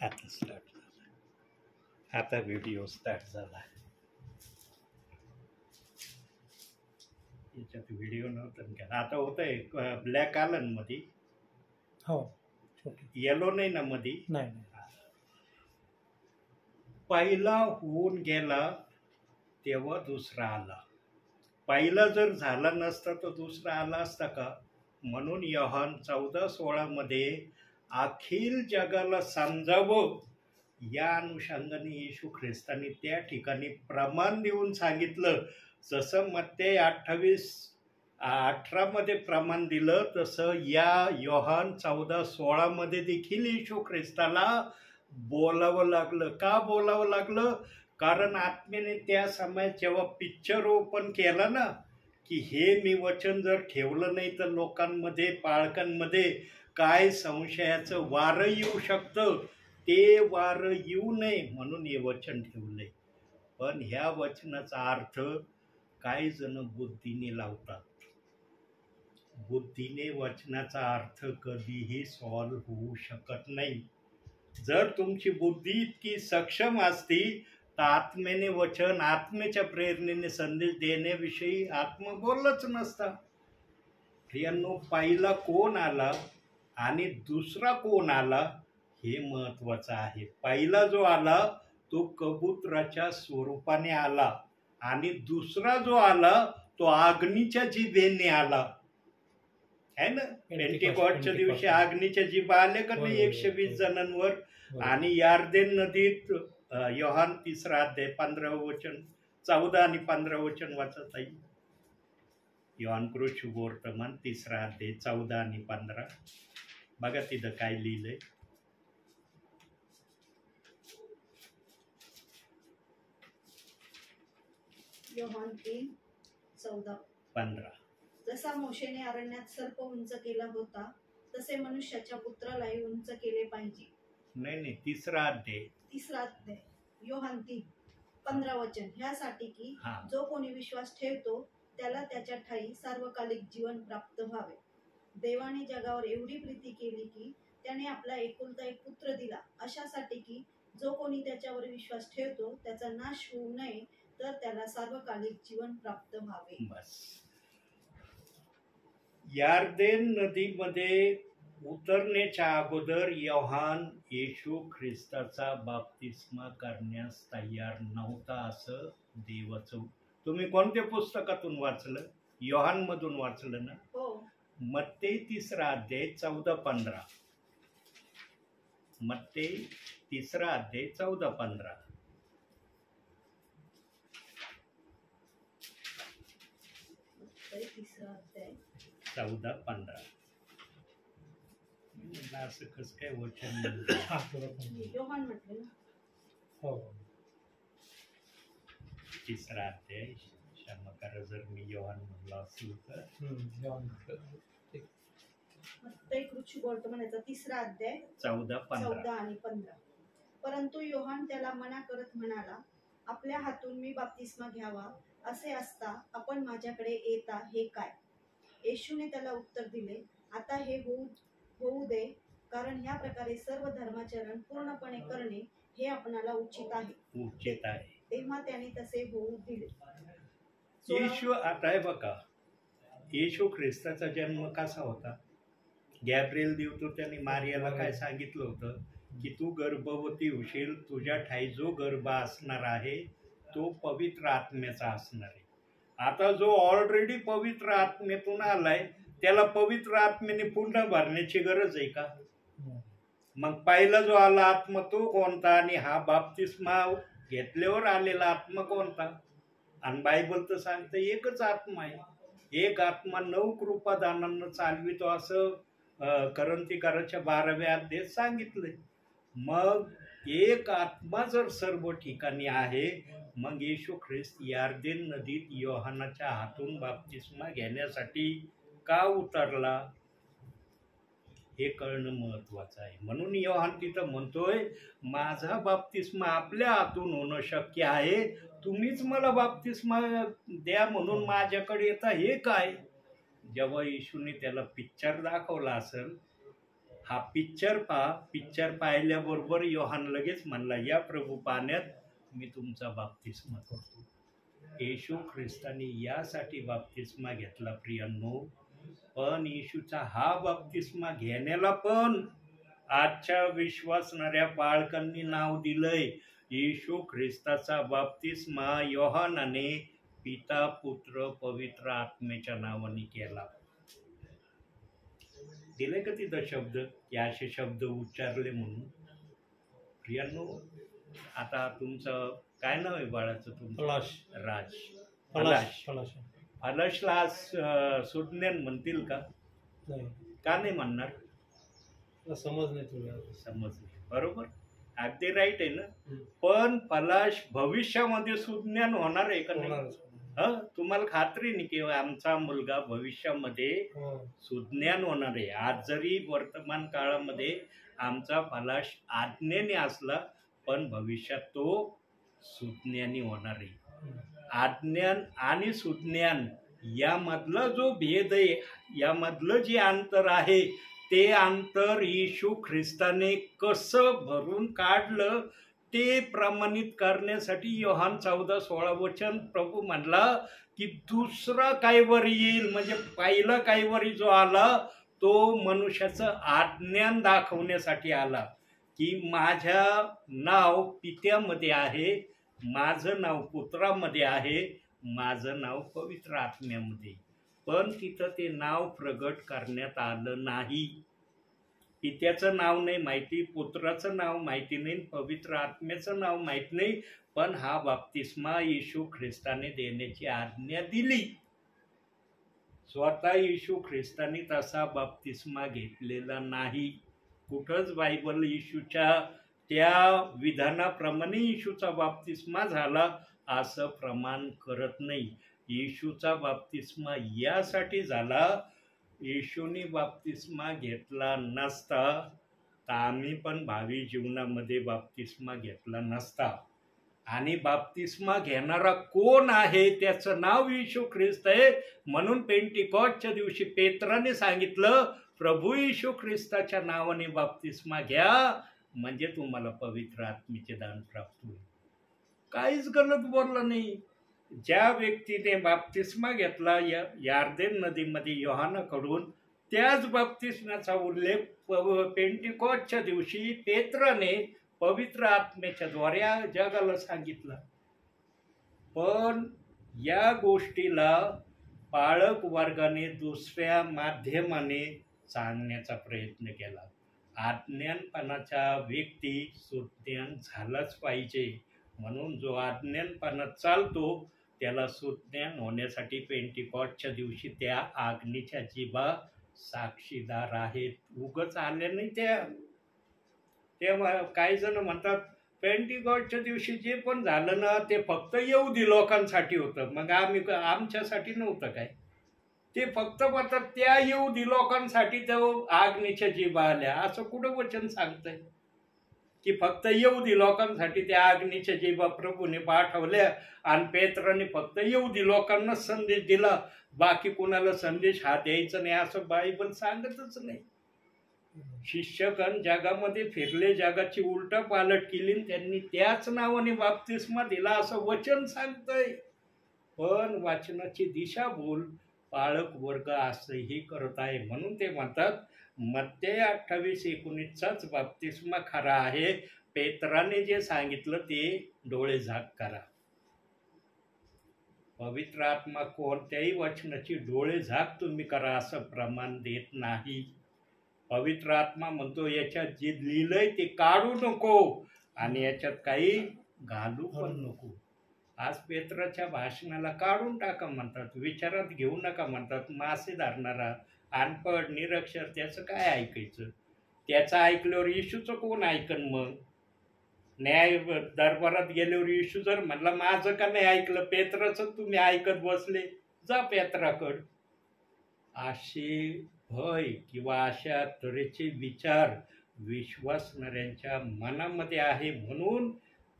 आता स्टार्ट झाला. आता व्हिडिओ स्टार्ट झाला. याच्यात व्हिडिओ नव्हतं का? आता होतंय ब्लॅक आलं मध्ये. हो, येलो नाही ना मध्ये. नाही. पहिला होऊन गेला तेव्हा दुसरा आला. पहिला जर झाला नसता तर दुसरा आला असता का? म्हणून योहान 14:16 मध्ये अखिल जगाला समजावं या अनुषंगाने येशू ख्रिस्तांनी त्या ठिकाणी प्रमाण देऊन सांगितलं. जसं मत्ते 28:18 मध्ये प्रमाण दिलं, तसं या योहान 14:16 मध्ये देखील येशू ख्रिस्ताला बोलावं लागलं. का बोलावं लागलं? कारण आत्म्याने त्या समयात जेव्हा पिक्चर ओपन केला ना, की हे मी वचन जर ठेवलं नाही तर लोकांमध्ये, पाळकांमध्ये काय संशयाचं वारं येऊ शकतं, ते वारं येऊ नये म्हणून हे वचन ठेवलंय. पण ह्या वचनाचा अर्थ काही जण बुद्धीने लावतात. बुद्धीने वचनाचा अर्थ कधीही सॉल्व्ह होऊ शकत नाही. जर तुमची बुद्धी इतकी सक्षम असती तर आत्मेने वचन, आत्मेच्या प्रेरणेने संदेश देण्याविषयी आत्मा बोललंच नसता. प्रियांनो, पहिला कोण आला आणि दुसरा कोण आला हे महत्वाचं आहे. पहिला जो आला तो कबुतराच्या स्वरूपाने आला आणि दुसरा जो आला तो अग्नीच्या जिभेने आला. है ना? पेंटेकॉस्टच्या दिवशी अग्नीच्या जिभा आले का नाही 120 जणांवर. आणि यार्देन नदीत योहान 3 अध्याय 15 वचन, 14 आणि 15 वचन वाचत आहे. योहान कृष्णवर्तमान 3 अध्याय 14 आणि 15. बघा तिथं काय लिहिलंय. योहान 3:14-15. जसा मोशेने अरण्यात सर्प उंच केला होता तसे मनुष्याच्या पुत्रालाही उंच केले पाहिजे. नाही 3 अध्याय योहान 3:15 वचन. ह्यासाठी की जो कोणी विश्वास ठेवतो त्याला त्याच्या ठाई सार्वकालिक जीवन प्राप्त व्हावे. देवाने जगावर एवढी प्रीती केली की त्याने आपला एकुलता एक पुत्र दिला, अशासाठी की जो कोणी त्याच्यावर विश्वास ठेवतो त्याचा नाश होऊ नये तर त्याला सार्वकालिक जीवन प्राप्त व्हावे. बस. यार्देन नदीमध्ये उतरण्याच्या अगोदर योहान येशू ख्रिस्ताचा बाप्तिस्मा करण्यास तयार नव्हता असं देवाचं. तुम्ही कोणत्या पुस्तकातून वाचलं? योहान मधून वाचलं ना? हो. मत्ते 3 अध्याय 14-15. मत्ते 3 अध्याय 14-15. मत्ते 3 अध्याय 14-15. असं कसं काय वचन? योहान म्हटलं ना? हो. 3 अध्याय, क्षमा करा जर मी योहान म्हणलो असेल तर. मत्ते कृष्णवर्तमानाचा 3 अध्याय 14 आणि 15. परंतु योहान त्याला मना करत म्हणाला, आपल्या हातून मी बाप्तिस्मा घ्यावा असे असता आपण माझ्याकडे येता हे काय? येशूने त्याला उत्तर दिले, आता हे होऊ दे, कारण ह्या प्रकारे सर्व धर्माचरण पूर्णपणे करणे हे आपणाला उचित आहे. तेव्हा त्याने तसे होऊ दिले. येशू, आता आहे बघा, येशू ख्रिस्ताचा जन्म कसा होता? गॅब्रिएल देवदूताने मारियाला काय सांगितलं होतं की तू गर्भवती होशील, तुझ्या ठाई जो गर्भ असणार आहे तो पवित्र आत्म्याचा असणार आहे. आता जो ऑलरेडी पवित्र आत्म्यातून आलाय त्याला पवित्र आत्म्याने पुन्हा भरण्याची गरज आहे का? मग पहिला जो आला आत्मा तो कोणता आणि हा बाप्तिस्मा घेतल्यावर आलेला आत्मा कोणता? आणि बायबल तर सांगतं एकच आत्मा आहे. एक आत्मा 9 कृपादानांना चालवितो असं करंथीकराच्या 12व्या अध्यायात सांगितलंय. मग एक आत्मा जर सर्व ठिकाणी आहे, मग येशू ख्रिस्त यार्देन नदीत योहानाच्या हातून बाप्तिस्मा घेण्यासाठी का उतरला हे कळणं महत्वाचं आहे. म्हणून योहान तिथं म्हणतोय, माझा बाप्तिस्मा आपल्या हातून होणं शक्य आहे, तुम्हीच मला बाप्तिस्मा द्या म्हणून माझ्याकडे येता हे काय? जेव्हा येशूने त्याला पिक्चर दाखवला असेल, हा पिक्चर पहा. पिक्चर पाहिल्याबरोबर योहान लगेच म्हणला, या प्रभू पाण्यात मी तुमचा बाप्तिस्मा करतो. येशू ख्रिस्ताने यासाठी बाप्तिस्मा घेतला प्रियांनो. पण येशूचा हा बाप्तिस्मा घेण्याला पण आजच्या विश्वासणाऱ्या बाळकांनी नाव दिलंय. येशू ख्रिस्ताचा बाप्तिस्मा योहानाने पिता पुत्र पवित्र आत्म्याच्या नावाने केला. दिले का तिथं शब्द की असे शब्द उच्चारले म्हणून? प्रियांनो, आता तुमचं काय नाव आहे बाळाचं? तुमचं राज. फलशला सुज्ञान म्हणतील का? का नाही म्हणणार? समज नाही तुला. समज नाही, बरोबर, अगदी राईट आहे ना. पण पलाश भविष्यामध्ये सुज्ञान होणार आहे का नाही? तुम्हाला खात्री नाही की आमचा मुलगा भविष्यामध्ये सुज्ञान होणार आहे. आज जरी वर्तमान काळामध्ये आमचा पलाश आज्ञेने असला, पण भविष्यात तो सुज्ञानी होणार आहे. आज्ञान आणि सुज्ञान यामधला जो भेद आहे, यामधलं जे अंतर आहे, ते अंतर येशू ख्रिस्ताने कसं भरून काढलं ते प्रमाणित करण्यासाठी योहान 14:16 वचन प्रभू म्हणला की दुसरा काहीवरी येईल. म्हणजे पहिला काहीवरी जो आला तो मनुष्याचं आज्ञान दाखवण्यासाठी आला की माझ्या नाव पित्यामध्ये आहे, माझं नाव पुत्रामध्ये आहे, माझं नाव पवित्र आत्म्यामध्ये. पण तिथं ते नाव प्रगट करण्यात आलं नाही. पित्याचं नाव नाही माहिती, पुत्राचं नाव माहिती नाही, पवित्र आत्म्याचं नाव माहित नाही. पण हा बाप्तिस्मा येशू ख्रिस्ताने देण्याची आज्ञा दिली. स्वतः येशू ख्रिस्ताने तसा बाप्तिस्मा घेतलेला नाही. कुठंच बायबल येशूच्या त्या विधानाप्रमाणे येशूचा बाप्तिस्मा झाला असं प्रमाण करत नाही. येशूचा बाप्तिस्मा यासाठी झाला, येशूने बाप्तिस्मा घेतला नसता तर आम्ही पण भावी जीवनामध्ये बाप्तिस्मा घेतला नसता. आणि बाप्तिस्मा घेणारा कोण आहे? त्याचं नाव येशू ख्रिस्त आहे. म्हणून पेंटिकॉस्टच्या दिवशी पेत्राने सांगितलं, प्रभू येशू ख्रिस्ताच्या नावाने बाप्तिस्मा घ्या, म्हणजे तुम्हाला पवित्र आत्म्याचे दान प्राप्त होईल. काहीच गलत बोललं नाही. ज्या व्यक्तीने बाप्तिस्मा घेतला यार्देन नदीमध्ये योहानाकडून, त्याच बाप्तिस्म्याचा उल्लेख पेंटिकॉस्टच्या दिवशी पेत्राने पवित्र आत्म्याच्या द्वारे जगाला सांगितला. पण या गोष्टीला पाळक वर्गाने दुसऱ्या माध्यमाने सांगण्याचा प्रयत्न केला. अज्ञानपणाचा व्यक्ती सुज्ञान झालाच पाहिजे. म्हणून जो अज्ञानपणात चालतो त्याला सुज्ञान होण्यासाठी पेंटिकॉस्टच्या दिवशी त्या अग्नीच्या जिभा साक्षीदार आहेत. उगाच आले नाही त्या. काही जण म्हणतात पेंटिकॉस्टच्या दिवशी जे पण झालं ना ते फक्त यहुदी लोकांसाठी होतं, मग आमच्यासाठी नव्हतं काय? ते फक्त म्हणतात त्या यहुदी लोकांसाठी त्या अग्नीच्या जिभा आल्या. असं कुठं वचन सांगतंय की फक्त यहुदी लोकांसाठी त्या अग्नीच्या जिभा प्रभूने पाठवल्या आणि पेत्राने फक्त यहुदी लोकांना संदेश दिला, बाकी कोणाला संदेश हा द्यायचा नाही असं बायबल सांगतच नाही. शिष्यगण जगामध्ये फिरले, जगाची उलटा पालट केली, त्यांनी त्याच नावाने बाप्तिस्मा दिला असं वचन सांगतंय. पण वाचनाची दिशाभूल पाळक वर्ग असंही करत आहे. म्हणून ते म्हणतात मत्तेय 28:19चाच बाप्तिस्मा खरा आहे. पेत्राने जे सांगितलं ते डोळे झाक करा. पवित्र आत्मा कोणत्याही वचनाची डोळे झाक तुम्ही करा असं प्रमाण देत नाही. पवित्र आत्मा म्हणतो याच्यात जे लिहिलंय ते काढू नको आणि याच्यात काही घालू पण नको. आज पेत्राच्या भाषणाला काढून टाका म्हणतात, विचारात घेऊ नका म्हणतात. मासे धरणारा अनपढ निरक्षर त्याचं काय ऐकायचं? त्याचं ऐकल्यावर येशूचं कोण ऐकन? मग न्याय दरबारात गेल्यावर येशू जर म्हणला माझं का नाही ऐकलं, पेत्राचं तुम्ही ऐकत बसले, जा पेत्राकड. असे भय किंवा अशा तऱ्हेचे विचार विश्वासणाऱ्यांच्या मनामध्ये आहे. म्हणून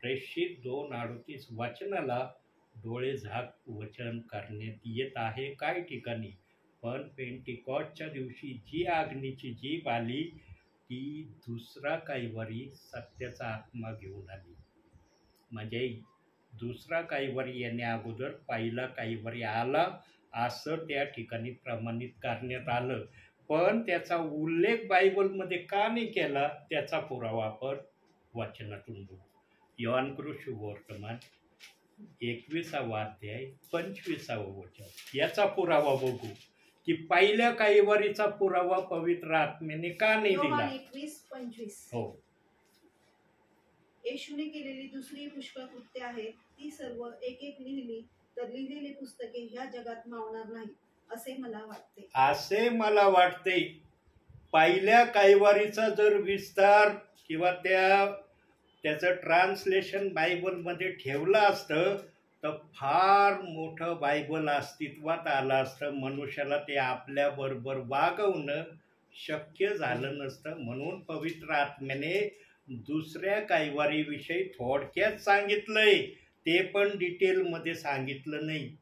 प्रेषित 2:38 वचनाला डोळे झाक वचन करण्यात येत आहे काही ठिकाणी. पण पेंटिकॉस्टच्या दिवशी जी अग्नीची जीभ आली की दुसरा कैवारी सत्याचा आत्मा घेऊन आली. म्हणजे दुसरा कैवारी येण्या अगोदर पहिला कैवारी आला असं त्या ठिकाणी प्रमाणित करण्यात आलं. पण त्याचा उल्लेख बायबलमध्ये का नाही केला त्याचा पुरावा आपण वचनातून बघू. योहान शुभवर्तमान 21वा अध्याय 25वं वचन याचा पुरावा बघू की पहिल्या कैवारीचा पुरावा पवित्र आत्म्याने का नाही दिला. 21:25 हो. येशूने केलेली दुसरी पुष्कळ कृत्य आहेत ती सर्व एक एक लिहिली तर लिहिलेली पुस्तके ह्या जगात मावणार नाही असे मला वाटते. असे मला वाटते. पहिल्या कैवारीचा जर विस्तार किंवा त्याचं ट्रान्सलेशन बायबलमध्ये ठेवलं असतं तर फार मोठं बायबल अस्तित्वात आलं असतं. मनुष्याला ते आपल्याबरोबर वागवणं शक्य झालं नसतं. म्हणून पवित्र आत्म्याने दुसऱ्या कैवारीविषयी थोडक्यात सांगितलंय, ते पण डिटेलमध्ये सांगितलं नाही.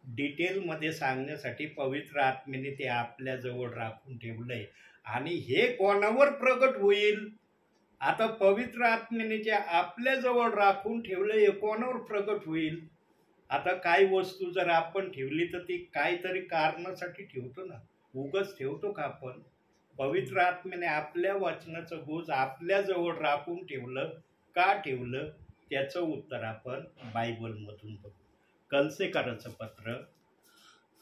डिटेलमध्ये सांगण्यासाठी पवित्र आत्म्याने ते आपल्याजवळ राखून ठेवलंय. आणि हे कोणावर प्रगट होईल. आता पवित्र आत्म्याने जे आपल्याजवळ राखून ठेवलंय हे कोणावर प्रगट होईल. आता काय वस्तू जर आपण ठेवली तर ती काहीतरी कारणासाठी ठेवतो ना, उगाच ठेवतो का आपण. पवित्र आत्म्याने आपल्या वचनाचं गोज आपल्याजवळ राखून ठेवलं. का ठेवलं त्याचं उत्तर आपण बायबलमधून बघू. कलसेकराचं पत्र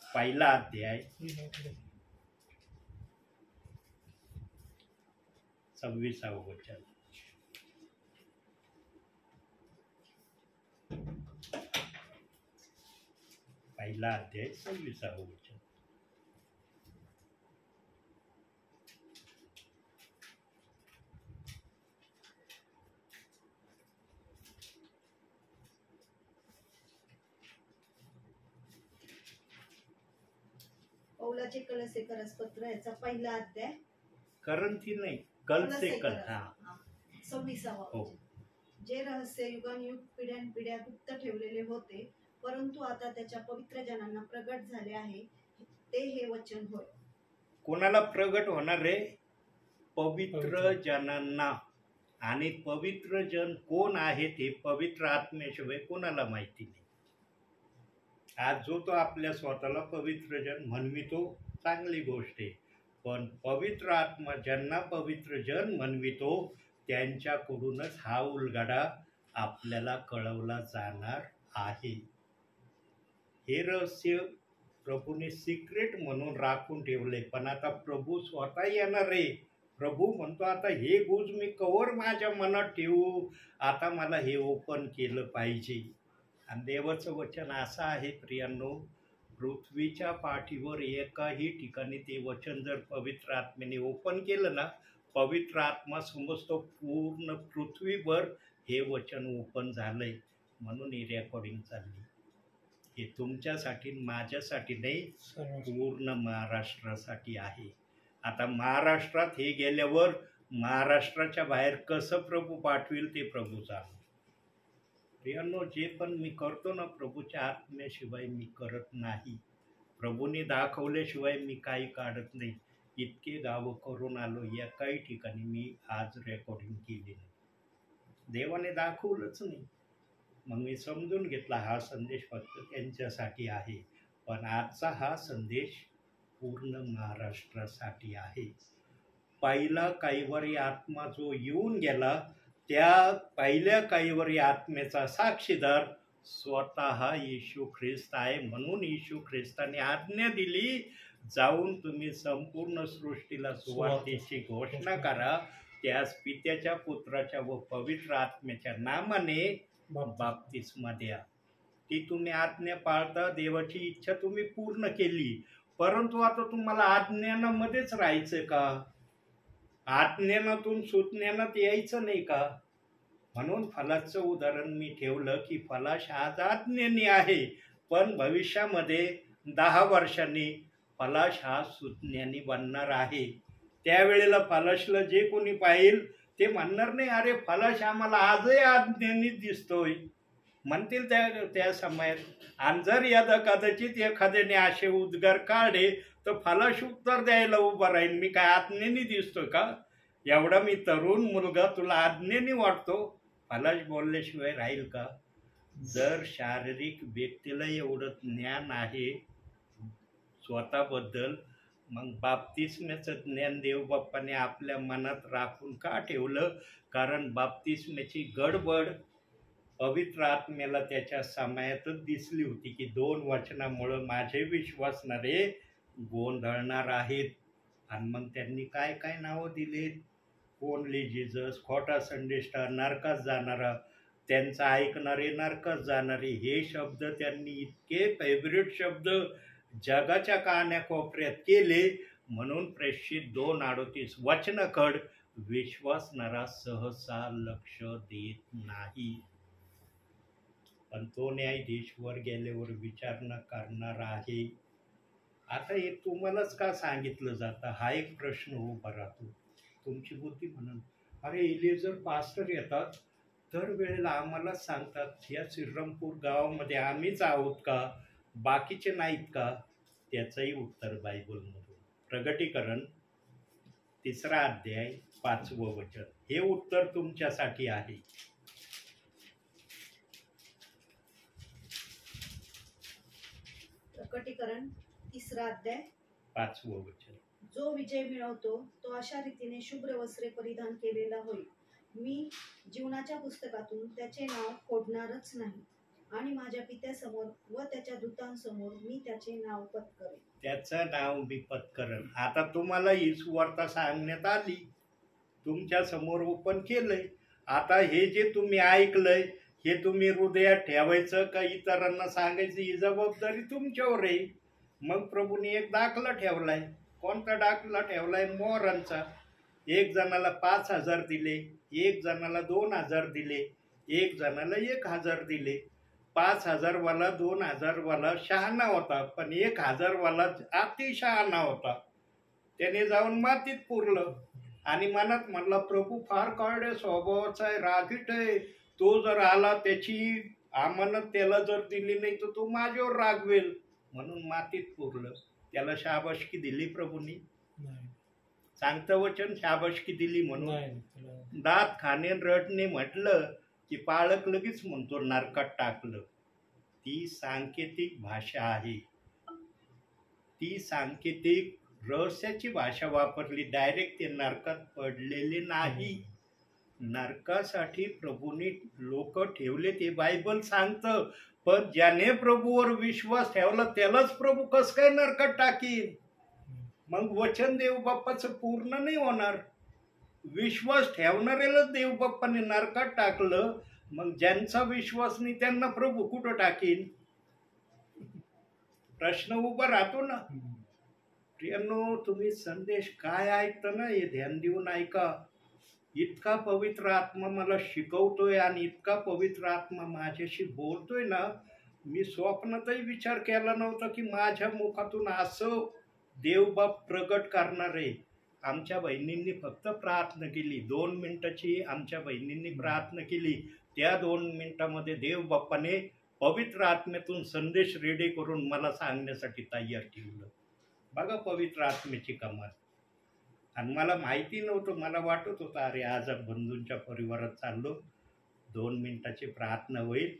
1ला अध्याय 26वं वचन. पहिला अध्याय 26वं वचन. पौलाचे कलसेकरास पत्र याचा पहिला अध्याय करंथी नाही कलसेकर. हा 26वा हो. जे रहस्य युगानुयुग पिढ्यानपिढ्या गुप्त ठेवलेले होते परंतु आता त्याच्या पवित्र जनांना प्रगट झाले आहे ते हे वचन होय. कोणाला प्रगट होणार रे. पवित्र जनांना. आणि पवित्र जन कोण आहे ते पवित्र आत्म्याशिवाय कोणाला माहिती नाही. आज जो तो आपल्या स्वतःला पवित्र जन म्हणवितो चांगली गोष्ट आहे. पण पवित्र आत्मा ज्यांना पवित्र जन म्हणवितो त्यांच्याकडूनच हा उलगडा आपल्याला कळवला जाणार आहे. हे रहस्य प्रभूने सिक्रेट म्हणून राखून ठेवले. पण आता प्रभू स्वतः येणार आहे. प्रभू म्हणतो आता हे गुज मी कवर माझ्या मनात ठेवू. आता मला हे ओपन केलं पाहिजे. आणि देवाचं वचन असं आहे प्रियांनो, पृथ्वीच्या पाठीवर एकाही ठिकाणी ते वचन जर पवित्र आत्म्याने ओपन केलं ना, पवित्र आत्मा समजतो पूर्ण पृथ्वीवर हे वचन ओपन झालंय. म्हणून ही रेकॉर्डिंग चालली. हे तुमच्यासाठी माझ्यासाठी नाही, पूर्ण महाराष्ट्रासाठी आहे. आता महाराष्ट्रात हे गेल्यावर महाराष्ट्राच्या बाहेर कसं प्रभू पाठविल ते प्रभू जाणो. प्रियांनो, जे पण मी करतो ना प्रभूच्या आत्म्याशिवाय मी करत नाही. प्रभूने दाखवल्याशिवाय मी काही काढत नाही. इतके गावं करून आलो, एकाही ठिकाणी मी आज रेकॉर्डिंग केली नाही. देवाने दाखवलंच नाही. मग मी समजून घेतला हा संदेश फक्त त्यांच्यासाठी आहे. पण आजचा हा संदेश पूर्ण महाराष्ट्रासाठी आहे. पहिला कैवारी आत्मा जो येऊन गेला त्या पहिल्या कैवारी आत्म्याचा साक्षीदार स्वतः येशू ख्रिस्त आहे. म्हणून येशू ख्रिस्ताने आज्ञा दिली, जाऊन तुम्ही संपूर्ण सृष्टीला सुवार्तेची घोषणा करा. त्यास पित्याच्या, पुत्राच्या व पवित्र आत्म्याच्या नामाने बाप्तिस्मा द्या. ती तुम्ही आज्ञा पाळता, देवाची इच्छा तुम्ही पूर्ण केली. परंतु आता तुम्हाला आज्ञानामध्येच राहायचं का? आज्ञानातून सुज्ञानात यायचं नाही का? म्हणून फलाचं उदाहरण मी ठेवलं की फलाश आज आज्ञेने आहे, पण भविष्यामध्ये 10 वर्षांनी फलाश हा सुज्ञानी बनणार आहे. त्यावेळेला फलाशला जे कोणी पाहिल ते म्हणणार नाही अरे फलाश आम्हाला आजही आज्ञेने दिसतोय, म्हणतील त्या समयात. आणि जर यदा कदाचित एखाद्याने असे उद्गार काढले तर फलाश उत्तर द्यायला उभा राहील, मी काय आज्ञेने दिसतोय का? एवढा मी तरुण मुलगा तुला आज्ञेने वाटतो, फलाच बोलल्याशिवाय राहील का? जर शारीरिक व्यक्तीला एवढं ज्ञान आहे स्वतःबद्दल, मग बाप्तिस्म्याचं ज्ञान देवबाप्पाने आपल्या मनात राखून का ठेवलं? कारण बाप्तिस्म्याची गडबड पवित्र आत्म्याला त्याच्या समायातच दिसली होती की 2 वचनामुळं माझे विश्वासणारे गोंधळणार आहेत. आणि मग त्यांनी काय काय नावं दिलीत? ओनली जीजस, खोटा संदेष्टा, नरकात जाणारा, त्यांचा ऐकणारे नरकात जाणारे, हे शब्द त्यांनी इतके फेवरेट शब्द जगाच्या कानाकोपऱ्यात केले, म्हणून प्रेषित 2:38 वचनाकड विश्वासणारा सहसा लक्ष देत नाही. पण तो न्यायाधीश वर गेल्यावर विचारणा करणार आहे. आता हे तुम्हालाच का सांगितलं जातं हा एक प्रश्न उभा राहतो. तुमची बुद्धी म्हणून अरे इलेजर पास्टर येतात दर वेळेला आम्हाला सांगतात या श्रीरामपूर गावामध्ये आम्हीच आहोत का, बाकीचे नाहीत का? त्याचंही उत्तर बायबलमधून. प्रगटीकरण 3 अध्याय 5वं वचन, हे उत्तर तुमच्यासाठी आहे. प्रकटीकरण 3 अध्याय 5वं वचन. जो विजय मिळवतो तो अशा रीतीने शुभ्र वस्त्रे परिधान केलेला होईल. मी जीवनाच्या पुस्तकातून त्याचे नाव खोडणारच नाही आणि माझ्या पित्यासमोर व त्याच्या दूतांसमोर मी त्याचे नाव पत्करेन. त्याचं नाव मी पत्करेन. आता तुम्हाला ही सुवार्ता सांगण्यात आली, तुमच्या समोर ओपन केलंय. आता हे जे तुम्ही ऐकलंय हे तुम्ही हृदयात ठेवायचं का इतरांना सांगायचं ही जबाबदारी तुमच्यावर आहे. मग प्रभूने एक दाखला ठेवलाय. कोणता दाखला ठेवलाय? मोहरांचा. 1 जणाला 5,000 दिले, 1 जणाला 2,000 दिले, 1 जणाला 1,000 दिले. 5,000 वाला 2,000 वाला शहाणा होता, पण 1,000 वाला अति शहाणा होता. त्याने जाऊन मातीत पुरलं आणि मनात म्हणला प्रभू फार काळड्या स्वभावाचा आहे, रागीट आहे, तो जर आला त्याची अमानत त्याला जर दिली नाही तर तो माझ्यावर रागवेल, म्हणून मातीत पुरलं. त्याला शाबासकी दिली प्रभूंनी? सांगतं वचन शाबासकी दिली म्हणून? दात खाणे रडणे म्हटलं की पाळक लगेच म्हणतो नरकात टाकलं. ती सांकेतिक भाषा आहे, ती सांकेतिक रहस्याची भाषा वापरली. डायरेक्ट ते नरकात पडलेले नाही. नरकासाठी प्रभूने लोक ठेवले ते बायबल सांगतं. पण ज्याने प्रभूवर विश्वास ठेवला त्यालाच प्रभू कस काय नरकात टाकील? मग वचन देवबाप्पाचं पूर्ण नाही होणार. विश्वास ठेवणाऱ्यालाच देवबाप्पाने नरकात टाकलं, मग ज्यांचा विश्वास नाही त्यांना प्रभू कुठं टाकीन? प्रश्न उभा राहतो ना. प्रियांनो, तुम्ही संदेश काय ऐकता ना हे ध्यान देऊन ऐका. इतका पवित्र आत्मा मला शिकवतोय आणि इतका पवित्र आत्मा माझ्याशी बोलतोय ना, मी स्वप्नातही विचार केला नव्हता की माझ्या मुखातून असं देवबाप प्रगट करणार आहे. आमच्या बहिणींनी फक्त प्रार्थना केली, 2 मिनिटाची आमच्या बहिणींनी प्रार्थना केली. त्या 2 मिनिटामध्ये देवबाप्पाने पवित्र आत्म्यातून संदेश रेडी करून मला सांगण्यासाठी तयार ठेवलं. बघा पवित्र आत्म्याची कमाल. आणि मला माहिती नव्हतं, मला वाटत होतं अरे आज बंधूंच्या परिवारात चाललो, 2 मिनिटाची प्रार्थना होईल,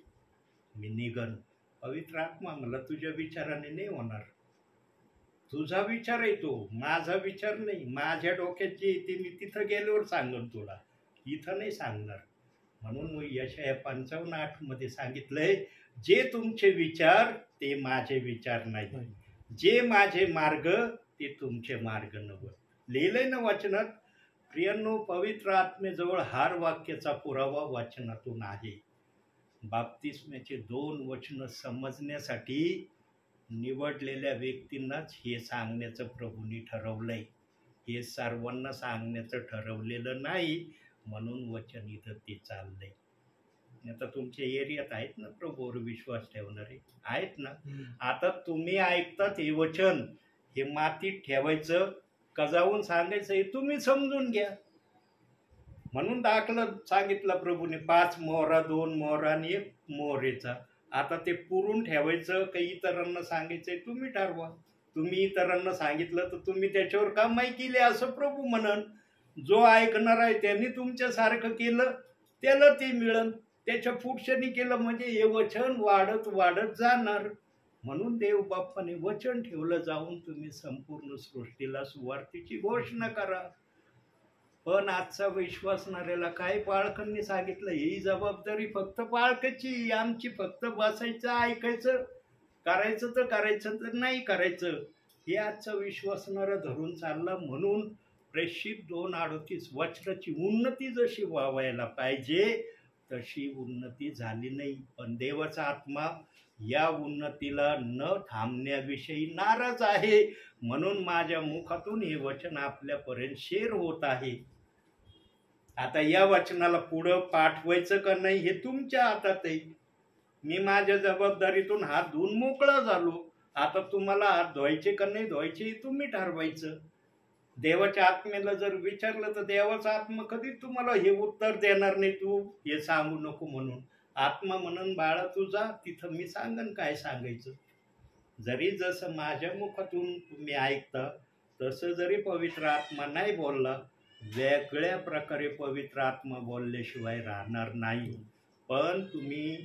मी निघन. पवित्र आत्मा मला तुझ्या विचाराने नाही होणार, तुझा विचार आहे तो, माझा विचार नाही. माझ्या डोक्यात जे येते मी तिथं गेल्यावर सांगन तुला, इथं नाही सांगणार. म्हणून यशाया 55:8 मध्ये सांगितलंय, जे तुमचे विचार ते माझे विचार नाही, जे माझे मार्ग ते तुमचे मार्ग नव्हे. लिहिलंय ना वचनात. प्रियांनो, पवित्र आत्मेजवळ हार वाक्याचा पुरावा वचनातून आहे. बाप्तिस्म्याचे 2 वचन समजण्यासाठी निवडलेल्या व्यक्तींनाच हे सांगण्याचं प्रभूंनी ठरवलंय. हे सर्वांना सांगण्याचं ठरवलेलं नाही, म्हणून वचन इथं ते चाललंय. आता तुमच्या एरियात आहेत ना प्रभूवर विश्वास ठेवणारे, आहेत ना. आता तुम्ही ऐकतात हे वचन, हे मातीत ठेवायचं का जाऊन सांगायचं हे तुम्ही समजून घ्या. म्हणून दाखलं सांगितलं प्रभूने, 5 मोहरा, 2 मोहरा आणि 1 मोहरेचा. आता ते पुरून ठेवायचं काही इतरांना सांगायचंय तुम्ही ठरवा. तुम्ही इतरांना सांगितलं तर तुम्ही त्याच्यावर कमाई केली असं प्रभू म्हणन. जो ऐकणार आहे त्यांनी तुमच्यासारखं केलं त्याला ते मिळेल, त्याच्या पुढच्यानी केलं म्हणजे हे वचन वाढत वाढत जाणार. म्हणून देव बाप्पाने वचन ठेवलं, जाऊन तुम्ही संपूर्ण सृष्टीला सुवार्तेची घोषणा करा. पण आजचा विश्वासणाऱ्याला काय पाळकांनी सांगितलं, ही जबाबदारी फक्त पाळकाची, आमची फक्त बसायचं, ऐकायचं, करायचं तर करायचं तर नाही करायचं, हे आजचा विश्वासणारा धरून चालला. म्हणून प्रेषित 2:38 वचनाची उन्नती जशी व्हायला पाहिजे तशी उन्नती झाली नाही. पण देवाचा आत्मा या उन्नतीला न थांबण्याविषयी नाराज आहे. म्हणून माझ्या मुखातून हे वचन आपल्यापर्यंत शेअर होत आहे. आता या वचनाला पुढं पाठवायचं का नाही हे तुमच्या हातात आहे. मी माझ्या जबाबदारीतून हात धुवून मोकळा झालो. आता तुम्हाला हात धुवायचे का नाही धुवायचे हे तुम्ही ठरवायचं. देवाच्या आत्मेला जर विचारलं तर देवाचा आत्मा कधी तुम्हाला हे उत्तर देणार नाही, तू हे सांगू नको म्हणून. आत्मा म्हणून बाळा तू जा, तिथं मी सांगन काय सांगायचं. जरी जसं माझ्या मुखातून तुम्ही ऐकता तसं जरी पवित्र आत्मा नाही बोलला, वेगळ्या प्रकारे पवित्र आत्मा बोलल्याशिवाय राहणार नाही. पण तुम्ही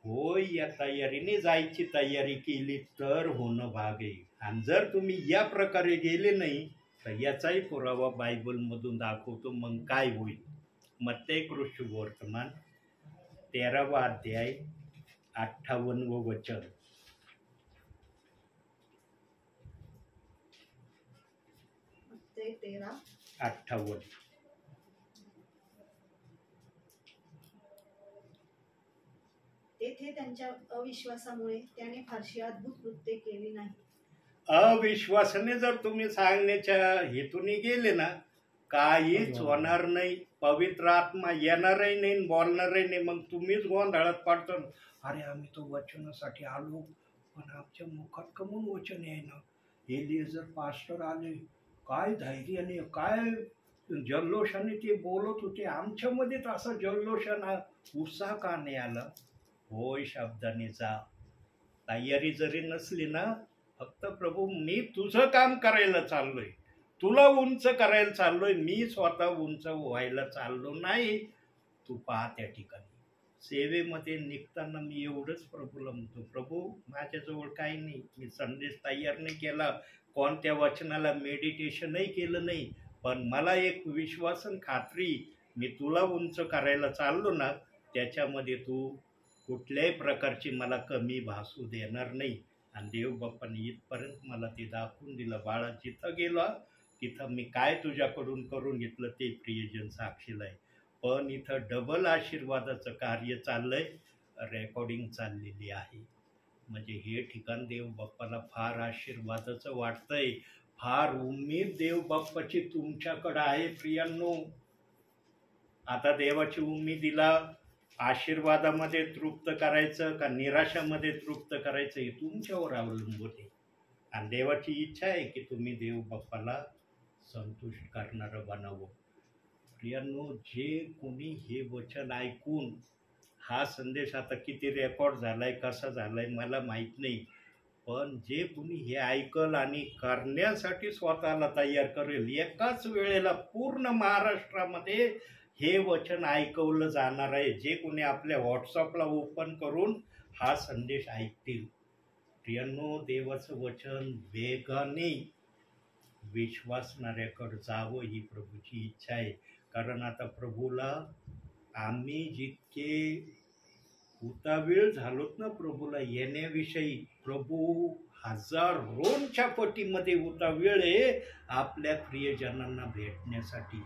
होय या तयारीने जायची तयारी केली तर होणं भाग आहे. आणि जर तुम्ही या प्रकारे गेले नाही तर याचाही पुरावा बायबलमधून दाखवतो. मग काय होईल? मत्तेय ऋषिवर्तमान 13वा अध्याय 58वं वचन. मत्तेय 13:58. तेथे त्यांच्या अविश्वासामुळे त्याने फारशी अद्भुत कृत्ये केली नाही. अविश्वासाने जर तुम्ही सांगण्याच्या हेतूने गेले ना, काहीच होणार नाही. पवित्र आत्मा येणारही नाही, बोलणारही नाही. मग तुम्हीच गोंधळात पडतो, अरे आम्ही तो वचनासाठी आलो पण आमच्या मुखात कमून वचन आहे ना. एलिएझर पास्टर आले, काय धैर्याने काय जल्लोषाने ते बोलत होते, आमच्यामध्ये तसा जल्लोषाने उत्साह का नाही आला? होय शब्दाने जा. तयारी जरी नसली ना, फक्त प्रभू मी तुझं काम करायला चाललोय, तुला उंच करायला चाललोय, मी स्वतः उंच व्हायला चाललो नाही. तू पहा त्या ठिकाणी सेवेमध्ये निघताना मी एवढंच प्रभूला म्हणतो, प्रभू माझ्याजवळ काही नाही, मी संदेश तयार नाही केला, कोणत्या वचनाला मेडिटेशनही केलं नाही, पण मला एक विश्वासन खात्री, मी तुला उंच करायला चाललो ना, त्याच्यामध्ये तू कुठल्याही प्रकारची मला कमी भासू देणार नाही. आणि देव बाप्पाने इथपर्यंत मला ते दाखवून दिलं. बाळा जिथं गेलो तिथं मी काय तुझ्याकडून करून घेतलं ते प्रियजन साक्षीला आहे. पण इथं डबल आशीर्वादाचं कार्य चाललंय, रेकॉर्डिंग चाललेली आहे. म्हणजे हे ठिकाण देव बाप्पाला फार आशीर्वादाचं वाटतंय. फार उम्मीद देव बाप्पाची तुमच्याकडं आहे प्रियांनो. आता देवाची उम्मीदीला आशीर्वादामध्ये तृप्त करायचं का निराशामध्ये तृप्त करायचं हे तुमच्यावर अवलंबून आहे. आणि देवाची इच्छा आहे की तुम्ही देव बाप्पाला संतुष्ट करणारं बनावं. प्रियांनो, जे कोणी हे वचन ऐकून, हा संदेश आता किती रेकॉर्ड झालाय कसा झालाय मला माहीत नाही, पण जे कोणी हे ऐकल आणि करण्यासाठी स्वतःला तयार करेल, एकाच वेळेला पूर्ण महाराष्ट्रामध्ये हे वचन ऐकवलं जाणार आहे. जे कोणी आपल्या व्हॉट्सअपला ओपन करून हा संदेश ऐकतील. प्रियांनो, देवाचं वचन वेगाने विश्वासणाऱ्याकडे जावं ही प्रभूची इच्छा आहे. कारण आता प्रभूला आम्ही जितके उतावीळ झालोत ना प्रभूला येण्याविषयी, प्रभू हजारोंच्या पटीमध्ये उतावीळ आहे आपल्या प्रियजनांना भेटण्यासाठी.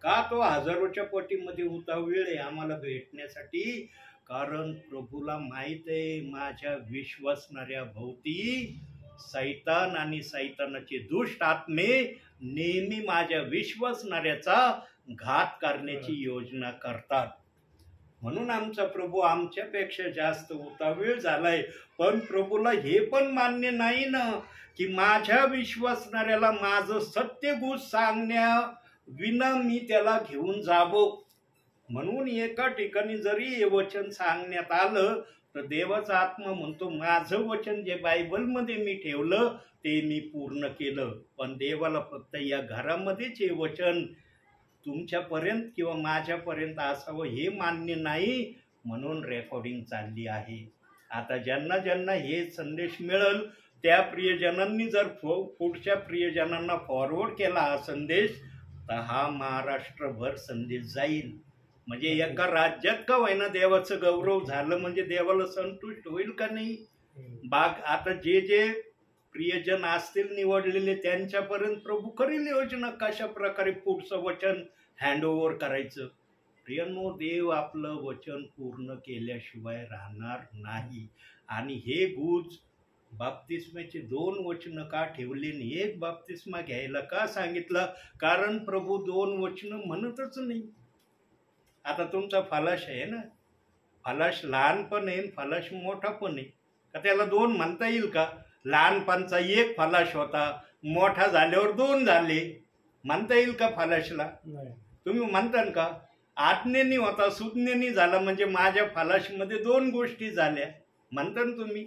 का तो हजारोच्या पटीमध्ये उतावीळ आहे आम्हाला भेटण्यासाठी? कारण प्रभूला माहीत आहे माझ्या विश्वासणाऱ्या भोवती सैतान आणि सैतानाचे दुष्ट आत्मे नेहमी माझ्या विश्वासणाऱ्याचा घात करण्याची योजना करतात. म्हणून आमचा प्रभू आमच्यापेक्षा जास्त उतावीळ झालाय. पण प्रभूला हे पण मान्य नाही ना की माझ्या विश्वासणाऱ्याला माझं सत्यगुज सांगण्या विना मी त्याला घेऊन जावं. म्हणून एका ठिकाणी जरी हे वचन सांगण्यात आलं तर देवाचा आत्मा म्हणतो माझं वचन जे बायबलमध्ये मी ठेवलं ते मी पूर्ण केलं, पण देवाला फक्त या घरामध्येच हे वचन तुमच्यापर्यंत किंवा माझ्यापर्यंत असावं हे मान्य नाही, म्हणून रेकॉर्डिंग चालली आहे. आता ज्यांना ज्यांना हे संदेश मिळेल त्या प्रियजनांनी जर पुढच्या प्रियजनांना फॉरवर्ड केला हा संदेश, तर हा महाराष्ट्रभर संदेश जाईल. म्हणजे एका राज्यात का होईना देवाचं गौरव झालं म्हणजे देवाला संतुष्ट होईल का नाही? आता जे जे प्रियजन असतील निवडलेले त्यांच्यापर्यंत प्रभू करील योजना कशा प्रकारे पुढचं वचन हँडओव्हर करायचं. प्रियांनो, देव आपलं वचन पूर्ण केल्याशिवाय राहणार नाही. आणि हे गुज बाप्तिस्म्याचे 2 वचन का ठेवले आणि एक बाप्तिस्मा घ्यायला का सांगितलं? कारण प्रभू 2 वचन म्हणतच नाही. आता तुमचा फलाश आहे ना, फलाश लहान पण आहे फलाश मोठा पण आहे, का त्याला 2 म्हणता येईल का? लहानपणचा 1 फलाश होता, मोठा झाल्यावर 2 झाले, म्हणता येईल का फलाशला? तुम्ही म्हणतान का? आज्ञेनी होता सुज्ञेनी झाला म्हणजे माझ्या फलाशमध्ये 2 गोष्टी झाल्या, म्हणता तुम्ही?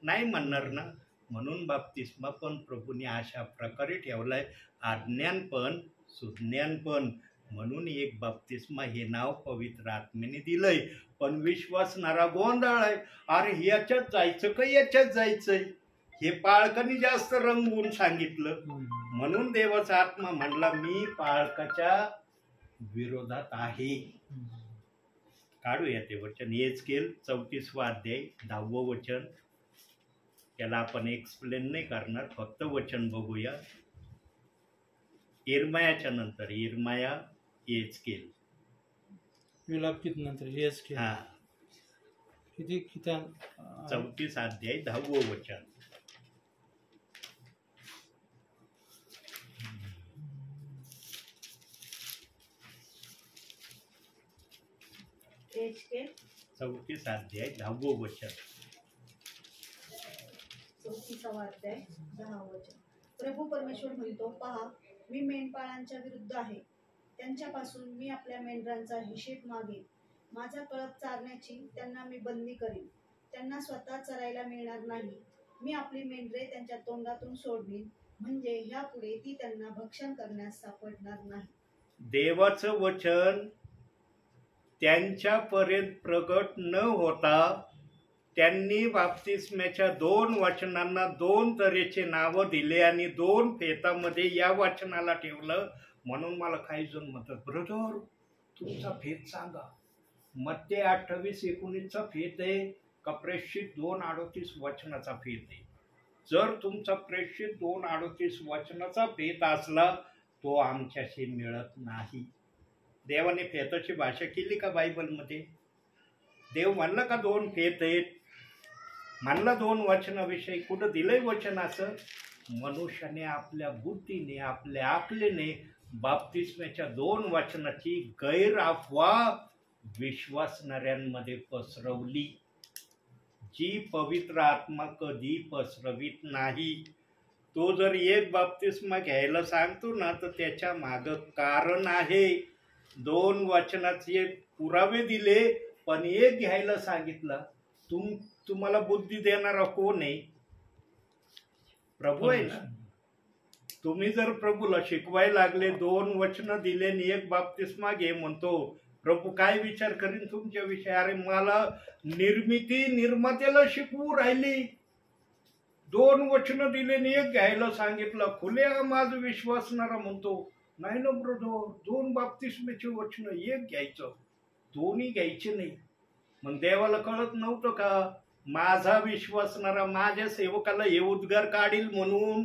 नाही म्हणणार ना. म्हणून बाप्तिस्मा पण प्रभूने अशा प्रकारे ठेवलाय, आज्ञान पण सुज्ञान पण. म्हणून एक बाप्तिस्मा हे नाव पवित्र आत्मेने दिलंय. पण विश्वासणारा गोंधळ आहे, अरे याच्यात जायचं का याच्यात जायचंय, हे पाळकांनी जास्त रंगवून सांगितलं. म्हणून देवाचा आत्मा म्हणला मी पाळकाच्या विरोधात आहे. काढूया ते वचन. एहेजकेल 34 अध्याय 10 वचन. त्याला आपण एक्सप्लेन नाही करणार, फक्त वचन बघूया. इर्मायाच्या नंतर इर्माया, एहेजकेल, विलापित नंतर एहेजकेल. हा, किती 34 अध्याय 10 वचन. एहेजकेल 34 अध्याय 10 वचन. 34 अध्याय 10 वचन. प्रभू परमेश्वर म्हणतो, पहा मी मेंढपाळांच्या विरुद्ध आहे, त्यांच्यापासून मी आपल्या मेंढरांचा हिशेब मागेन. माझा कळप चारण्याची त्यांना मी बंदी करीन, त्यांना स्वतः चरायला मिळणार नाही. मी आपली मेंढरे त्यांच्या तोंडातून सोडवीन, म्हणजे ह्यापुढे ती त्यांना भक्षण करण्यास सापडणार नाही. देवाचं वचन त्यांच्यापर्यंत प्रगट न होता त्यांनी बाप्तिस्म्याच्या 2 वचनांना 2 तऱ्हेचे नावं दिले आणि 2 फेतामध्ये या वचनाला ठेवलं. म्हणून मला काही जण म्हणतात, ब्रदर तुमचा फेत सांगा, मत्ते 28:19 फेत आहे का प्रेषित 2:38 वचनाचा फेत आहे? जर तुमचा प्रेषित 2:38 वचनाचा फेत असला तो आमच्याशी मिळत नाही. देवाने फेताची भाषा केली का बायबलमध्ये? देव म्हणलं का 2 फेत आहेत? म्हणलं 2 वचनाविषयी कुठं दिलंय वचन असं? मनुष्याने आपल्या बुद्धीने आपल्या अकलेने बाप्तिस्म्याच्या 2 वचनाची गैर अफवा विश्वासणाऱ्यांमध्ये पसरवली, जी पवित्र आत्मा कधी पसरवित नाही. तो जर एक बाप्तिस्मा घ्यायला सांगतो ना तर त्याच्या मागं कारण आहे. 2 वचनाचे पुरावे दिले पण एक घ्यायला सांगितलं. तुम्हाला बुद्धी देणारा कोण आहे? प्रभू आहे ना. तुम्ही जर प्रभूला शिकवायला लागले, 2 वचन दिले आणि एक बाप्तिस्मा घे म्हणतो, प्रभू काय विचार करीन तुमच्या विषयी? अरे मला निर्मात्याला शिकवू राहिली, 2 वचन दिले आणि एक घ्यायला सांगितलं. खुल्या माझ विश्वासणारा म्हणतो, नाही ना ब्रदर, 2 बाप्तिस्म्याचे वचन एक घ्यायचं, 2ही घ्यायचे नाही. मग देवाला कळत नव्हतं का माझा विश्वासणारा माझ्या सेवकाला हे उद्गार काढील म्हणून?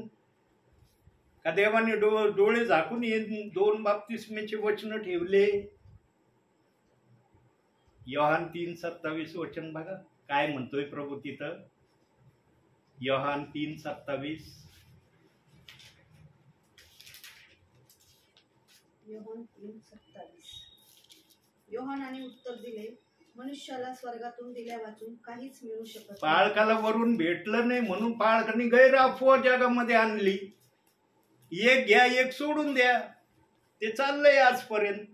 का देवाने डोळे झाकून हे 2 बाप्तिस्म्याचे वचन ठेवले? योहान 3:27 वचन बघा काय म्हणतोय प्रभू तिथं. योहान 3:27. योहान 3:27. योहानाने उत्तर दिले, मनुष्याला स्वर्गातून दिल्या वाचून काहीच मिळू शकत नाही. पाळकाला वरून भेटलं नाही म्हणून पाळकांनी गैर अफवा जगामध्ये आणली. एक घ्या एक सोडून द्या, ते चाललंय आजपर्यंत.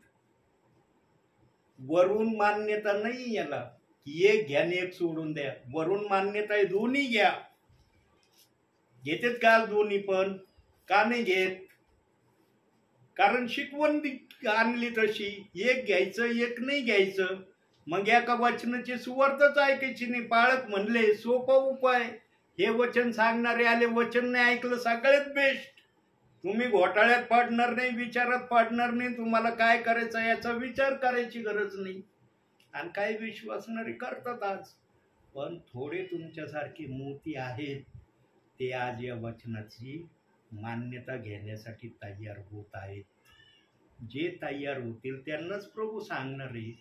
वरून मान्यता नाही याला, एक घ्या आणि एक सोडून द्या. वरून मान्यता आहे दोन्ही घ्या. घेतात का दोन्ही पण? का नाही घेत? कारण शिकवण आणली तशी, एक घ्यायचं एक नाही घ्यायचं. मग एका वचनाचे सुवार्थच ऐकायची नाही. पाळक म्हणले सोपा उपाय. हे वचन सांगणारे आले, वचन नाही ऐकलं सगळ्यात बेस्ट. तुम्ही घोटाळ्यात पडणार नाही, विचारात पडणार नाही. तुम्हाला काय करायचं याचा विचार करायची गरज नाही. आणि काही विश्वासणारे करतात आज. पण थोडे तुमच्यासारखे मोती आहेत, ते आज या वचनाची मान्यता घेण्यासाठी तयार होत आहेत. जे तयार होतील त्यांनाच प्रभू सांगणार आहे.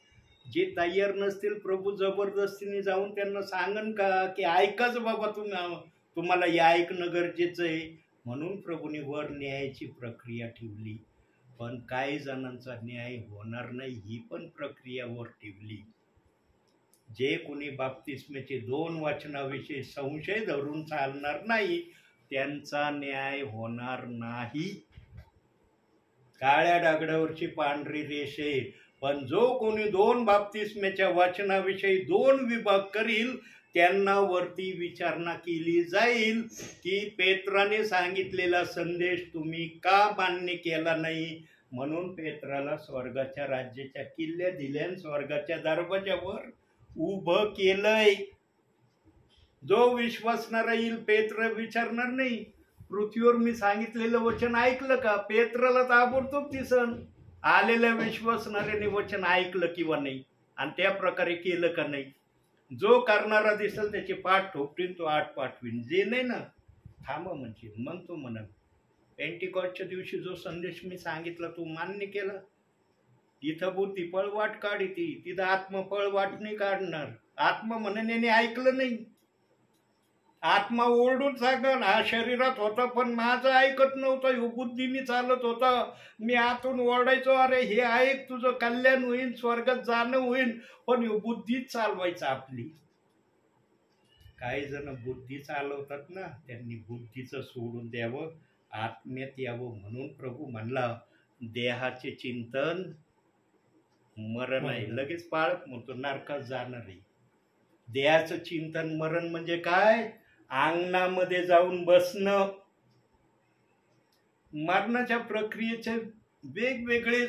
जे तयार नसतील प्रभू जबरदस्तीने जाऊन त्यांना सांगन का की ऐकाच बाबा, तुम्हाला हे ऐकणं गरजेचं आहे. म्हणून प्रभूने वर न्यायाची प्रक्रिया ठेवली. पण काही जणांचा न्याय होणार नाही ही पण प्रक्रिया वर ठेवली. जे कोणी बाप्तिस्मेचे 2 वचनाविषयी संशय धरून चालणार नाही त्यांचा न्याय होणार नाही. काळ्या दगडावरची पांढरी रेष आहे. पण जो कोणी 2 बाप्तिस्मेच्या वचनाविषयी 2 विभाग करील त्यांना वरती विचारणा केली जाईल की पेत्राने सांगितलेला संदेश तुम्ही का मान्य केला नाही. म्हणून पेत्राला स्वर्गाच्या राज्याच्या किल्ल्या दिल्या, स्वर्गाच्या दरवाजावर उभं केलंय. जो विश्वासणारा येईल पेत्र विचारणार नाही पृथ्वीवर मी सांगितलेलं वचन ऐकलं का. पेत्राला ताबडतोब दिसन आलेल्या विश्वासणाऱ्याने वचन ऐकलं किंवा नाही आणि त्या प्रकारे केलं का नाही. जो करणारा दिसेल त्याची पाठ ठोकतील, तो आठ पाठवीन. जे नाही ना थांबा म्हणजे मग तो म्हणा पेंटिकॉस्टच्या दिवशी जो संदेश मी सांगितला तो मान्य केला. तिथं बुद्धी पळवाट काढती, तिथं आत्मा पळवाट नाही काढणार. आत्मा म्हणण्याने ऐकलं नाही. आत्मा ओरडून सांगन हा शरीरात होता पण माझं ऐकत नव्हतं, बुद्धीने चालत होता. मी आतून ओरडायचो अरे हे ऐक तुझं कल्याण होईल, स्वर्गात जाणं होईल, पण बुद्धीच चालवायचं आपली. काही जण बुद्धी चालवतात ना, त्यांनी बुद्धीचं सोडून द्यावं, आत्म्यात यावं. म्हणून प्रभू म्हणला देहाचे चिंतन मरण आहे. लगेच पाळत म्हणतो नरकात जाणार आहे. देहाचं चिंतन मरण म्हणजे काय? अंगणामध्ये जाऊन बसणं. मरणाच्या प्रक्रियेचे वेगवेगळे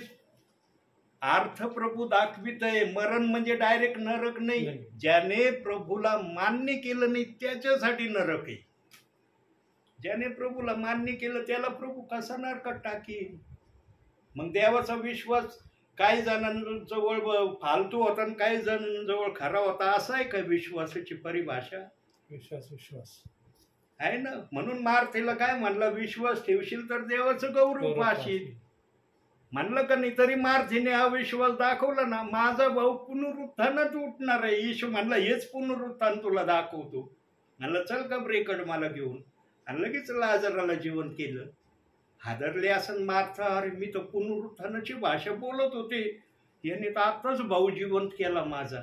अर्थ प्रभू दाखवित आहे. मरण म्हणजे डायरेक्ट नरक नाही. ज्याने प्रभूला मान्य केलं नाही त्याच्यासाठी नरक आहे. ज्याने प्रभूला मान्य केलं त्याला प्रभू कसा नरकात टाकेल. मग देवाचा विश्वास काही जणांजवळ फालतू होता आणि काही जणांजवळ खरा होता. असा आहे का विश्वासाची परिभाषा? विश्वास आहे ना. म्हणून मार्थेला काय म्हणला, विश्वास ठेवशील तर देवाचं गौरव पाहशील म्हणलं का नाही. तरी मार्थेने हा विश्वास दाखवला ना. माझा भाऊ पुनरुत्थानात उठणार आहे. येशू म्हणला हेच पुनरुत्थान तुला दाखवतो. म्हणलं चल का ब्रेकड मला घेऊन. आणि लगेच लाजराला जीवन केलं. हादरले असं मार्था, अरे मी तर पुनरुत्थानाची भाषा बोलत होते, यांनी तर आताच भाऊ जिवंत केला माझा.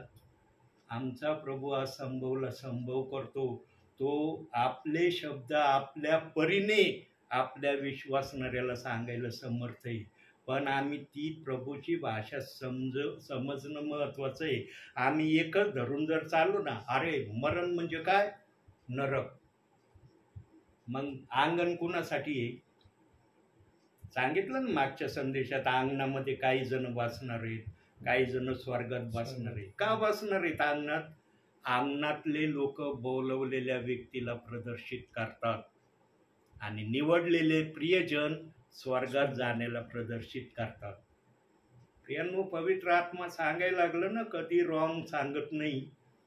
आमचा प्रभू हा संभव करतो. तो आपले शब्द आपल्या परीने आपल्या विश्वासणाऱ्याला सांगायला समर्थ आहे. पण आम्ही ती प्रभूची भाषा समजणं महत्वाचं आहे. आम्ही एकच धरून जर चाललो ना, अरे मरण म्हणजे काय? नरक. मग अंगण कुणासाठी आहे? सांगितलं ना मागच्या संदेशात, अंगणामध्ये काही जण वाचणार आहेत, काही जण स्वर्गात बसणार आहेत. का बसणार आहेत अंगणात? अंगणातले लोक बोलवलेल्या व्यक्तीला प्रदर्शित करतात आणि निवडलेले प्रियजन स्वर्गात जाण्याला प्रदर्शित करतात. प्रियांनो, पवित्र आत्मा सांगायला लागलं ना, कधी रॉंग सांगत नाही.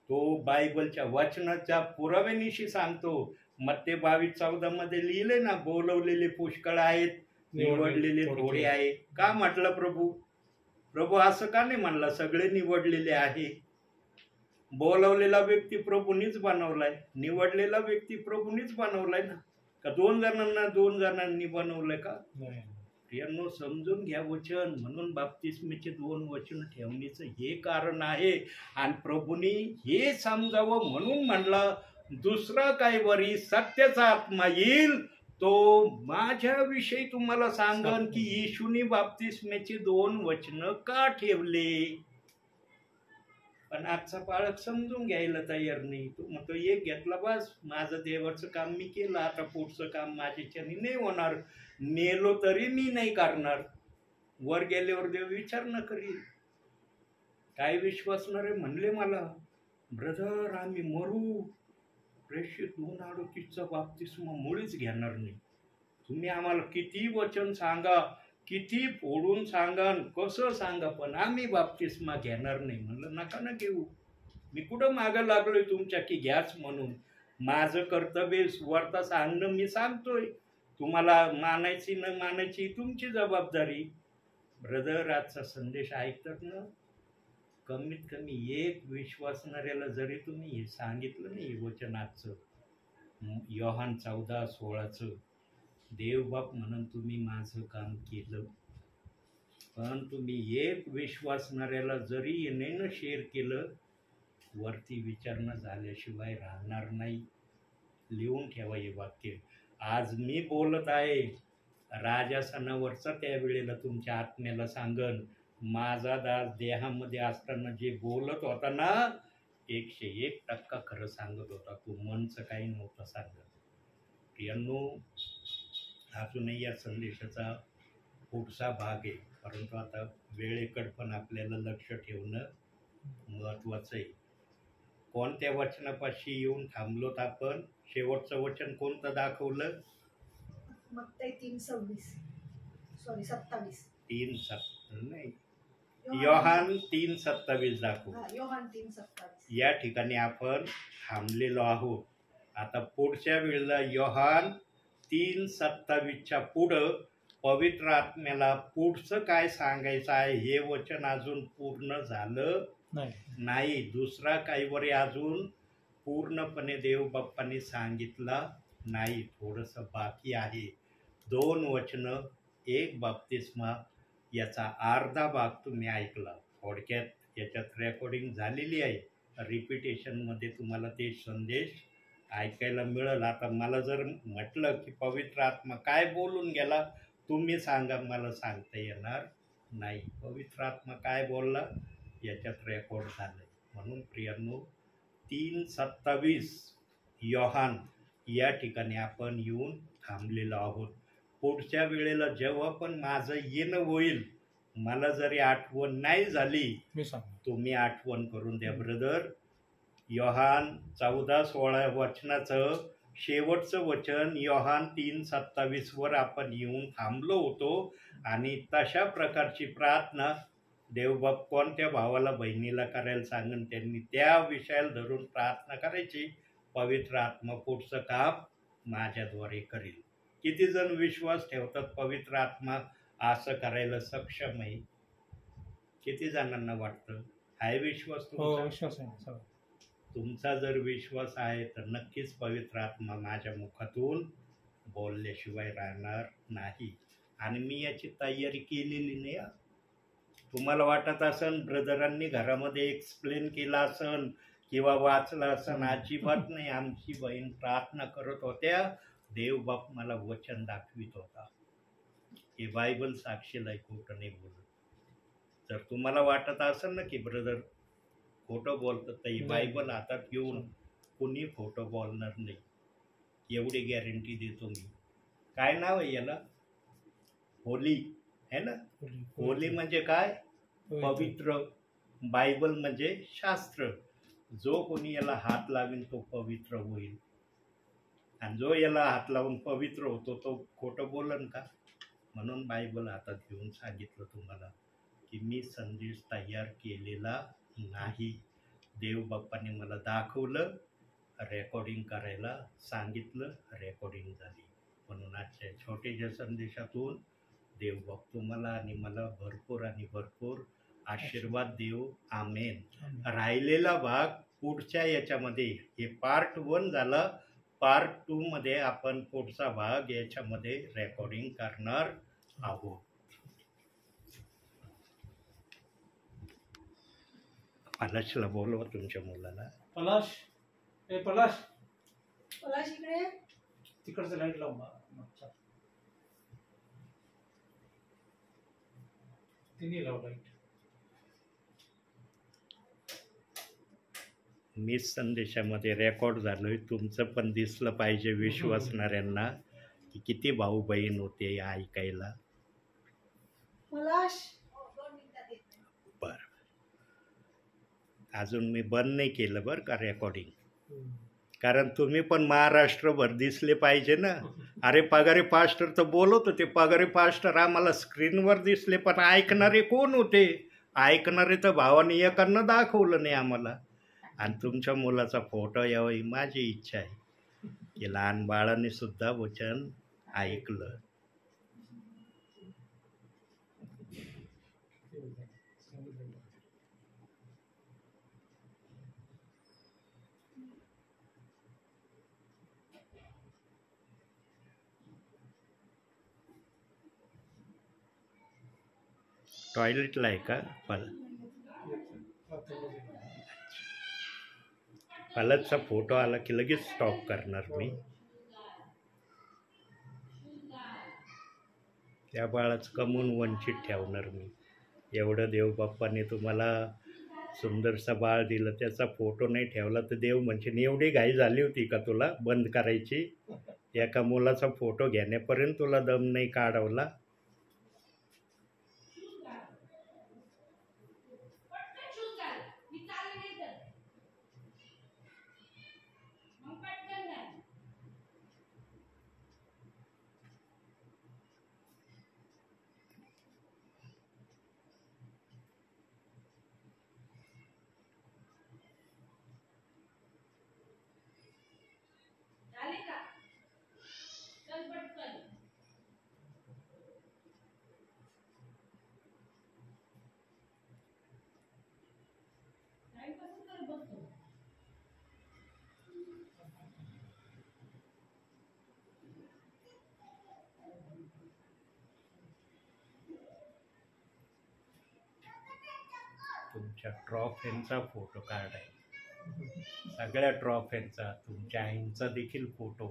तो बायबलच्या वचनाच्या पुराव्यानिशी सांगतो. मत्ते 22:14 मध्ये लिहिले ना, बोलवलेले पुष्कळ आहेत, निवडलेले थोडे आहे. का म्हटलं प्रभू असं का नाही म्हणला सगळे निवडलेले आहे? बोलवलेला व्यक्ती प्रभूनीच बनवलाय, निवडलेला व्यक्ती प्रभूनीच बनवलाय ना. का 2 जणांनी बनवलंय का? प्रियांनो, समजून घ्या वचन. म्हणून बाप्तिस्मेचे 2 वचन ठेवण्याचं हे कारण आहे. आणि प्रभूनी हे समजावं म्हणून म्हणलं दुसरा काही वरी सत्याचा आत्मा येईल, तो माझ्याविषयी तुम्हाला सांगन की येशूनी बाप्तिस्मेचे 2 वचन का ठेवले. पण आजचा पाळक समजून घ्यायला तयार नाही. तो म्हणतो एक घेतला बस, माझं देवाचं काम मी केलं, आता पुढचं काम माझ्याच्याने नाही होणार, मेलो तरी मी नाही करणार. वर गेल्यावर देव विचार न करील. काय विश्वासणारे म्हणले मला, ब्रदर आम्ही मरू, प्रेषित 2-38चा बाप्तिस्मा मुळीच घेणार नाही. तुम्ही आम्हाला किती वचन सांगा, किती फोडून सांगा, कसं सांगा, पण आम्ही बाप्तिस्मा घेणार नाही. म्हणलं नका ना घेऊ, मी कुठं मागं लागलोय तुमच्या की घ्याच म्हणून. माझं कर्तव्य सुवार्ता सांगणं, मी सांगतोय. तुम्हाला मानायची न मानायची तुमची जबाबदारी. ब्रदर आजचा संदेश ऐकतात ना, कमीत कमी एक विश्वासणाऱ्याला जरी तुम्ही हे सांगितलं नाही वचन आजचं, योहान 14:16चं, देवबाप म्हणून तुम्ही माझं काम केलं. पण तुम्ही एक विश्वासणाऱ्याला जरी येणं शेअर केलं, वरती विचारणं झाल्याशिवाय राहणार नाही. लिहून ठेवा हे वाक्य. आज मी बोलत आहे, राजासनावरचा त्यावेळेला तुमच्या आत्म्याला सांगन, माझा दास देहामध्ये असताना जे बोलत होता ना, 101% खरं सांगत होता. तो मनचं काही नव्हतं सांगत. प्रियांनो, अजूनही या संदेशाचा पुढचा भाग आहे, परंतु आता वेळेकडे पण आपल्याला लक्ष ठेवणं महत्त्वाचं आहे. कोणत्या वचनापाशी येऊन थांबलोत आपण? शेवटचं वचन कोणतं दाखवलं? मत्ती 3:27. सॉरी 27. 3:27 नाही, योहान 3:27 दाखवू. योहान 3:27. या ठिकाणी आपण थांबलेलो आहोत. आता पुढच्या वेळेला योहान 3:27च्या पुढं पवित्र आत्म्याला पुढचं काय सांगायचं आहे हे वचन अजून पूर्ण झालं नाही. दुसरा काही अजून पूर्णपणे देव बाप्पांनी सांगितला नाही, थोडंसं बाकी आहे. 2 वचनं, 1 बाप्तिस्मा, याचा अर्धा भाग तुम्ही ऐकला. थोडक्यात याच्यात रेकॉर्डिंग झालेली आहे, रिपिटेशनमध्ये तुम्हाला ते संदेश ऐकायला मिळेल. आता मला जर म्हटलं की पवित्र आत्मा काय बोलून गेला, तुम्ही सांगा, मला सांगता येणार नाही. पवित्र आत्मा काय बोलला याच्यात रेकॉर्ड झालं. म्हणून प्रियांनो, 3:27 योहान या ठिकाणी आपण येऊन थांबलेलो आहोत. पुढच्या वेळेला जेव्हा पण माझं येणं होईल, मला जरी आठवण नाही झाली, तुम्ही आठवण करून द्या ब्रदर. योहान 14:16 वचनाचं शेवटचं वचन योहान 3:27 वर आपण येऊन थांबलो होतो. आणि तशा प्रकारची प्रार्थना देवबाप कोणत्या भावाला बहिणीला करायला सांगून त्यांनी त्या विषयाला धरून प्रार्थना करायची. पवित्र आत्मा पुढचं काम माझ्याद्वारे करेल. किती जण विश्वास ठेवतात पवित्र आत्मा असं करायला सक्षम आहे? किती जणांना वाटतं? आहे विश्वास तुमचा? विश्वास आहे. तुमचा जर विश्वास आहे तर नक्कीच पवित्र आत्मा माझ्या मुखातून बोलल्याशिवाय राहणार नाही. आणि मी याची तयारी केलेली नाही. तुम्हाला वाटत असन ब्रदरांनी घरामध्ये एक्सप्लेन केला असन किंवा वाचला असन, अजिबात नाही. आमची बहीण प्रार्थना करत होत्या, देवबाप मला वचन दाखवित होता. हे बायबल साक्षीला खोटं नाही बोलत. जर तुम्हाला वाटत असेल ना की ब्रदर खोटं बोलतात, तर ही बायबल हातात घेऊन कोणी खोटं बोलणार नाही, एवढी गॅरंटी देतो मी. काय नाव आहे याला? होली है ना. होली म्हणजे काय? पवित्र. बायबल म्हणजे शास्त्र. जो कोणी याला हात लावेल तो पवित्र होईल, आणि जो याला हात लावून पवित्र होतो तो खोटं बोलन का? म्हणून बायबल हातात घेऊन सांगितलं तुम्हाला की मी संदेश तयार केलेला नाही. देव बाप्पाने मला दाखवलं, रेकॉर्डिंग करायला सांगितलं, रेकॉर्डिंग झाली. म्हणून आजच्या छोट्याशा संदेशातून देवबाप तुम्हाला आणि मला भरपूर आणि भरपूर आशीर्वाद देव. आमेन. राहिलेला भाग पुढच्या याच्यामध्ये, हे पार्ट 1 झाला. पार्ट 2 मध्ये आपण पुढचा भाग याच्यामध्ये रेकॉर्डिंग करणार आहोत. पलाशला बोलवा तुमच्या मुलाला. पलाश, ए पलाश, पलाश इकडे. तिकडचं लाईट लावून तिने लाव लाईट. मीच संदेशामध्ये रेकॉर्ड झालोय, तुमचं पण दिसलं पाहिजे विश्वासणाऱ्यांना की किती भाऊ बहीण होते या ऐकायला. पलाश बरं, अजून मी बंद नाही केलं बरं का रेकॉर्डिंग, कारण तुम्ही पण महाराष्ट्रभर दिसले पाहिजे ना. अरे पगारे पास्टर तर बोलत होते, पगारे पास्टर आम्हाला स्क्रीनवर दिसले, पण ऐकणारे कोण होते? ऐकणारे तर भावाने एकांना दाखवलं नाही आम्हाला. आणि तुमच्या मुलाचा फोटो यावा ही माझी इच्छा आहे की लहान बाळाने सुद्धा वचन ऐकलं. टॉयलेटला आहे का? फलदचा फोटो आला की लगेच स्टॉप करणार मी. त्या बाळाचं कमवून वंचित ठेवणार मी. एवढं देवबाप्पाने तुम्हाला सुंदरसं बाळ दिलं, त्याचा फोटो नाही ठेवला तर देव म्हणजे एवढी घाई झाली होती का तुला बंद करायची? एका मुलाचा फोटो घेण्यापर्यंत तुला दम नाही काढवला? तुमच्या ट्रॉफींचा फोटो काढाय, सगळ्या ट्रॉफींचा, तुमच्या आईंचा देखील फोटो.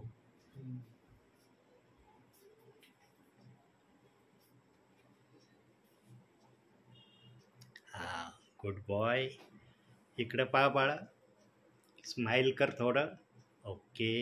हा, गुड बॉय. इकडं पहा बाळा, स्माइल कर थोडं. ओके.